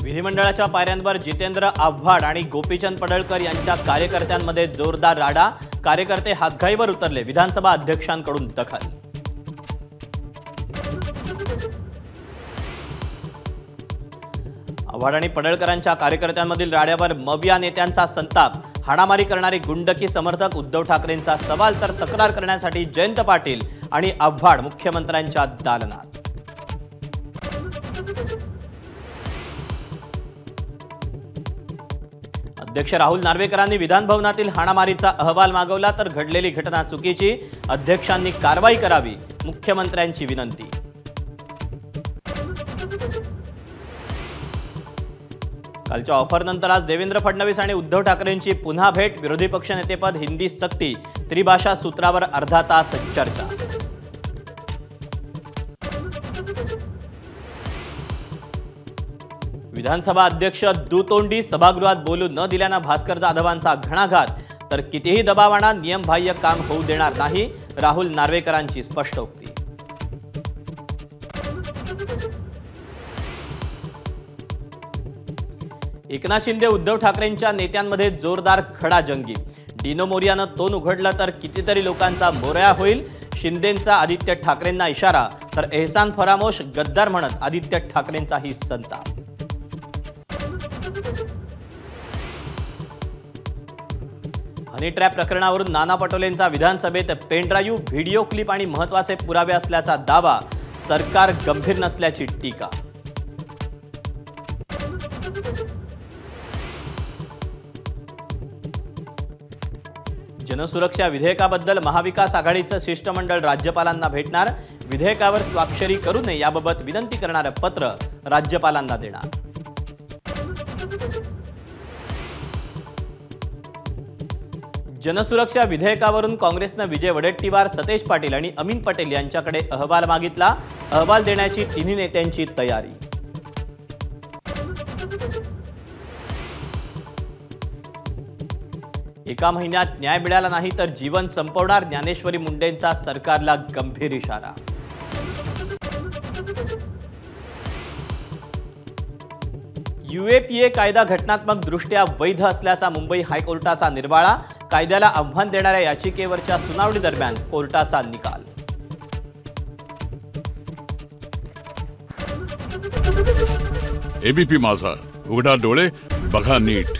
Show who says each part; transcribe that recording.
Speaker 1: विधिमंडळाच्या पायऱ्यांवर जितेंद्र आव्हाड आणि गोपीचंद पडळकर यांच्या कार्यकर्त्यांमध्ये जोरदार राडा। कार्यकर्ते हातघाईवर उतरले। विधानसभा अध्यक्षांकडून दखल। आव्हाड आणि पडळकरांच्या कार्यकर्त्यांमधील राड्यावर मविया नेत्यांचा संताप। हाणामारी करणारे गुंडकी समर्थक उद्धव ठाकरेंचा सवाल तर तक्रार करण्यासाठी जयंत पाटील आणि आव्हाड मुख्यमंत्र्यांच्या दालनात। अध्यक्ष राहुल नार्वेकरांनी विधान भवनातील हाणामारीचा अहवाल मागवला तर घडलेली घटना चुकीची। अध्यक्षांनी कारवाई करावी, मुख्यमंत्र्यांची विनंती। कालच्या ऑफरनंतर आज देवेंद्र फडणवीस आणि उद्धव ठाकरेंची पुन्हा भेट। विरोधी पक्षनेतेपद हिंदी सक्ती, त्रिभाषा सूत्रावर अर्धा तास चर्चा। विधानसभा अध्यक्ष दुतोंडी सभागृहात बोलू न दिल्यानं भास्कर जाधवांचा घणाघात। तर कितीही दबाव आणा, नियमबाह्य काम होऊ देणार नाही, राहुल नार्वेकरांची स्पष्टोक्ती। एकनाथ शिंदे उद्धव ठाकरेंच्या नेत्यांमध्ये जोरदार खडाजंगी। डिनो मोरियानं तोंड उघडलं तर कितीतरी लोकांचा मोरया होईल। शिंदेंचा आदित्य ठाकरेंना इशारा, तर एहसान फरामोश गद्दार म्हणत आदित्य ठाकरेंचाही संताप। हनी ट्रॅप प्रकरणावरून नाना पटोलेंचा विधानसभेत पेनड्राईव्ह, व्हिडिओ क्लिप आणि महत्त्वाचे पुरावे असल्याचा दावा। सरकार गंभीर नसल्याची टीका। जनसुरक्षा विधेयकाबद्दल महाविकास आघाडीचं शिष्टमंडळ राज्यपालांना भेटणार। विधेयकावर स्वाक्षरी करू नये याबाबत विनंती करणारं पत्र राज्यपालांना देणार। जनसुरक्षा विधेयकावरून काँग्रेसनं विजय वडेट्टीवार, सतेज पाटील आणि अमीन पटेल यांच्याकडे अहवाल मागितला। अहवाल देण्याची तिन्ही नेत्यांची तयारी। एका महिन्यात न्याय मिळाला नाही तर जीवन संपवणार, ज्ञानेश्वरी मुंडेंचा सरकारला गंभीर इशारा। यूएपीए कायदा घटनात्मक दृष्ट्या वैध असल्याचा मुंबई हायकोर्टाचा निर्वाळा। कायद्याला आव्हान देणाऱ्या याचिकेवरच्या सुनावणी दरम्यान कोर्टाचा निकाल।
Speaker 2: एबीपी माझा, उघडा डोळे बघा नीट।